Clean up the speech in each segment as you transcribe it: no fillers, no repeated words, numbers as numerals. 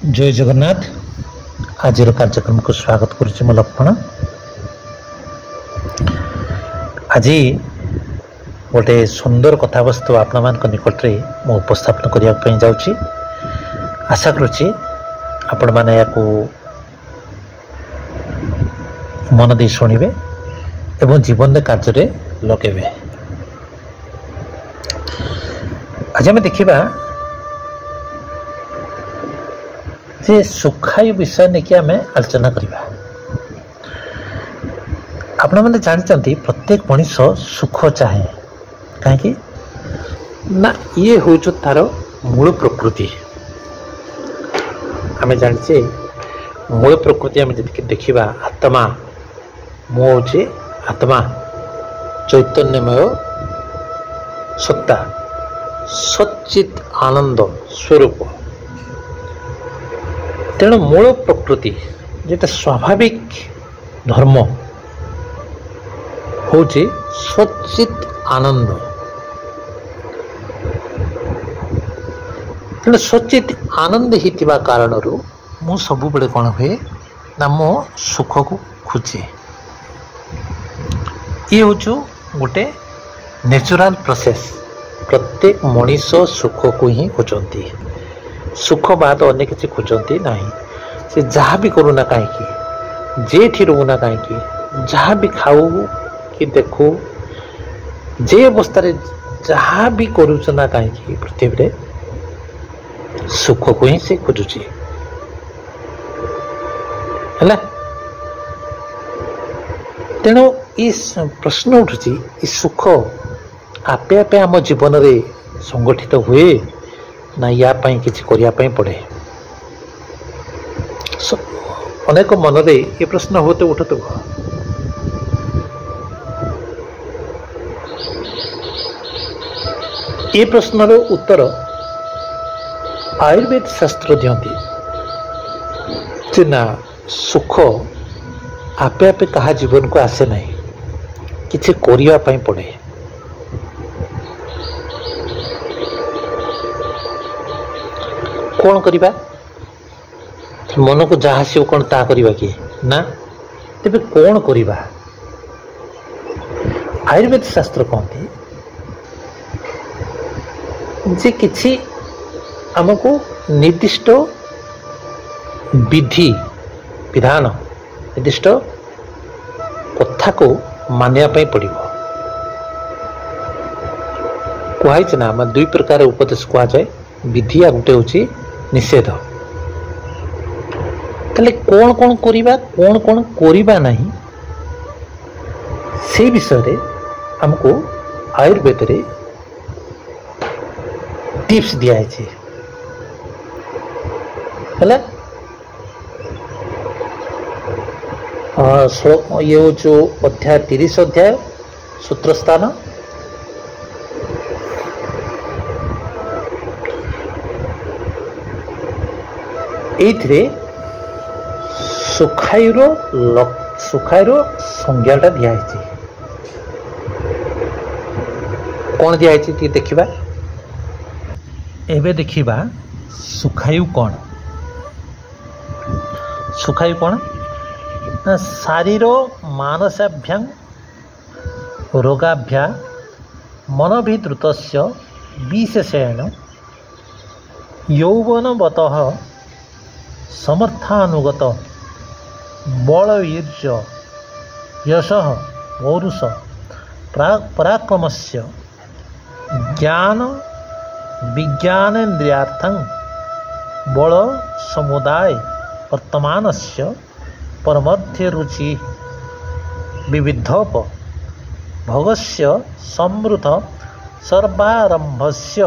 जय जगन्नाथ। आज कार्यक्रम को स्वागत करुच्ची मो लक्ष्मण। आज गोटे सुंदर कथावस्तु आपण मान निकट में मु उपस्थापन करने जाऊँगी। आशा करुच्ची आपण मैंने या मन दे शुणिबे एवं जीवन कार्य लगे। आज आम देखा जे सुखायु विषय नहीं आम आलोचना करवा। आपण मैंने जानते प्रत्येक मनीष सुख चाहे कहीं ना ये हूँ तार मूल प्रकृति। आम जाने मूल प्रकृति आम जी देखा आत्मा मु हूँ आत्मा चैतन्यमय सत्ता सच्चित आनंद स्वरूप। तेणु मूल प्रकृति जेटा स्वाभाविक धर्म हूँ सच्चित आनंद। तेणु सच्चित आनंद ही कारण मु सब बड़े कौन हुए ना मो सुख को खोजे। ये हूँ गोटे नेचुरल प्रोसेस। प्रत्येक मनीष सुख को ही खोजती। सुख बाद अन्य किसी खोजती ना। से जहाँ भी करू ना कहीं जेठी रू ना कहीं जहाँ भी खाऊ कि देखू जे अवस्था जहाँ भी करूच ना कहीं पृथ्वी सुख को ही से खोजुची है। तेणु इस प्रश्न उठुची सुख आपे आपे आम जीवन रे संगठित हुए ना या पाई किसी करिया पाई पड़े। अनेक मन रे ये प्रश्न होते उठते ये प्रश्न उत्तर आयुर्वेद शास्त्र दियंती जे ना सुख आपे आपे कहा जीवन को आसे नहीं किसी करिया पाई पड़े। कौन करिबा मन को जहाँ से कौन ता करिबा कि ना तेबे कौन करिबा। आयुर्वेद शास्त्र कहते जे किछि हमको निर्दिष्ट विधि विधान निर्दिष्ट कथा को मानिया पाई पड़िबो। कहै ना हम दुई प्रकार उपदेश कह जाए विधि आ गोटे होची निषेध। ताले कौन कौन करिबा कौन कौन करिबा नहीं से विषय रे हमको आयुर्वेद रे टिप्स दिया है। हला ये जो अध्याय 30 अध्याय सूत्र स्थान एथरे सुखायुर संज्ञाटा दिया कौन दिया देखा। एबे देखिबा सुखायु कौन। सुखायु कौन ना शारीर मानसाभ्यां रोगाभ्या मनोभिद्रुतस्य विशेषेण यौवनवतः समर्थानुगत बलवीर्य यशः पौरुष पराक्रमस्य ज्ञान विज्ञानेन्द्रियार्थं बल समुदाय वर्तमानस्य परमध्य रुचि विविधोप भोगस्य समृद्ध सर्वारंभस्य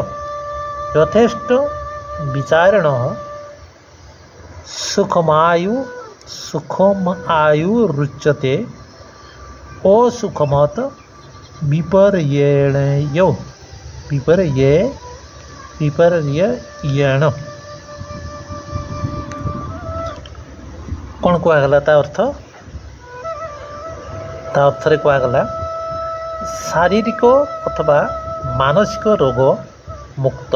यथेष्ट विचारण सुखमायु रुच्यते असुखमत विपर्ययेण कौन कहगला ता अर्थ रे कहगला शारीरिक अथवा मानसिक रोग मुक्त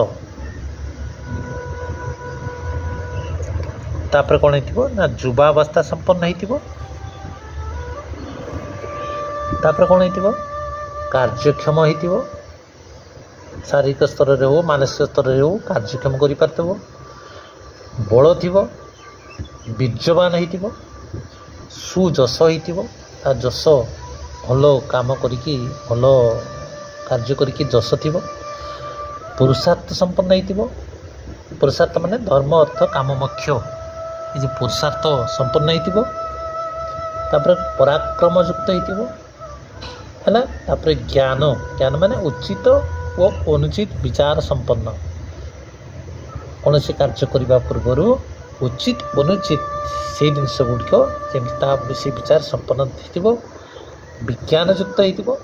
तापर कौन हो ना युवावस्था संपन्न हो कौन हो कार्यक्षम हो शारीरिक स्तर रे हो मानसिक स्तर रे हो कार्यक्षम कर पारथबो बल थिबो बीर्यवान हो सुजस हो जस भल काम करिकी भल कार्य करिकी जस थिबो पुरुषार्थ संपन्न हो पुरुषार्थ माने धर्म अर्थ काम मोक्ष ये पुरुषार्थ संपन्न हो पराक्रम युक्त हो है तापर ज्ञान ज्ञान माने उचित और अनुचित विचार संपन्न कौन से कार्य करने पूर्वर उचित अनुचित से जिनस गुड़िक से विचार संपन्न हो विज्ञान युक्त हो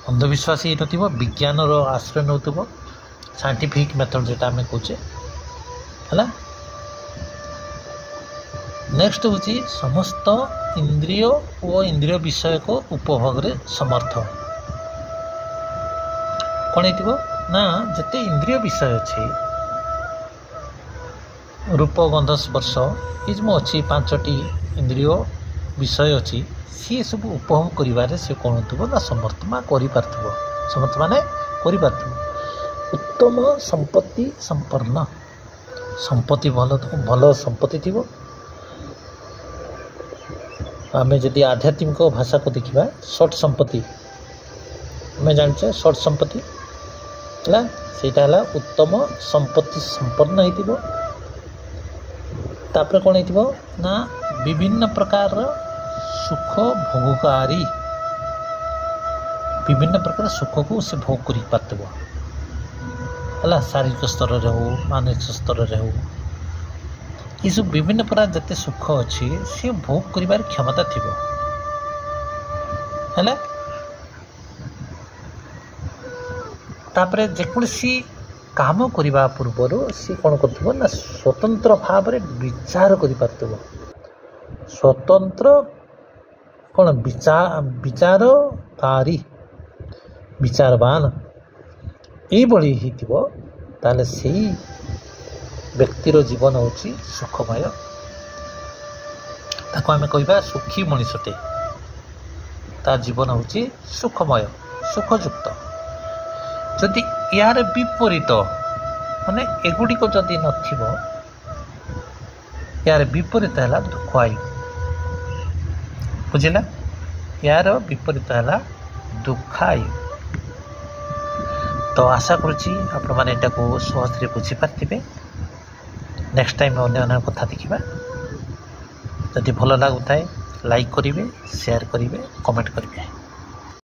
अंधविश्वास ये नथिबो विज्ञान रो आश्रय नौथबो साइंटिफिक मेथड जेटा आम कहे है नेक्स्ट हूँ समस्त इंद्रिय और इंद्रिय विषय को उपभोग रे समर्थ कौन हो ना जिते इंद्रिय विषय अच्छे रूप गंध स्पर्श ये जो अच्छी 5टी इंद्रिय विषय अच्छी सी सब उपभोग करिवारे से कौन थो ना समर्थ मा करि पारथबो समर्थ माने करि पारथबो उत्तम संपत्ति संपन्न संपत्ति भल संपत्ति थी आम जदि आध्यात्मिक भाषा को देखा शॉर्ट संपत्ति आम जाने शॉर्ट संपत्ति है सेटा है उत्तम संपत्ति संपन्न हो तापर कौन हो ना विभिन्न प्रकार सुख भोगकारी विभिन्न प्रकार सुख को से भोग कर पारथबो है शारीरिक स्तर रे हो मानसिक स्तर रे हो ये सब विभिन्न प्रकार जते सुख अच्छी सी भोग करिवार क्षमता थिबो है तापरे जेकोसी काम करने पूर्वर सी कौन कर ना स्वतंत्र भाव में विचार कर पारथबो स्वतंत्र कौन विचारकारी विचारवान ये ताले से व्यक्तिर जीवन हूँ सुखमय ताको आम कह सुखी मनीषटे ता जीवन हूँ सुखमय सुखयुक्त जदि यार विपरीत माने एगुड़िक जदि नथिबो यार विपरीत है दुख आयु बुझिला यार विपरीत है दुखायु तो आशा करुच्ची आपण मैंने यहाँ सहज बुझी पारे नेक्स्ट टाइम अन्य कथा देखा जदि भल लगुए लाइक करेंगे शेयर करेंगे कमेंट करेंगे।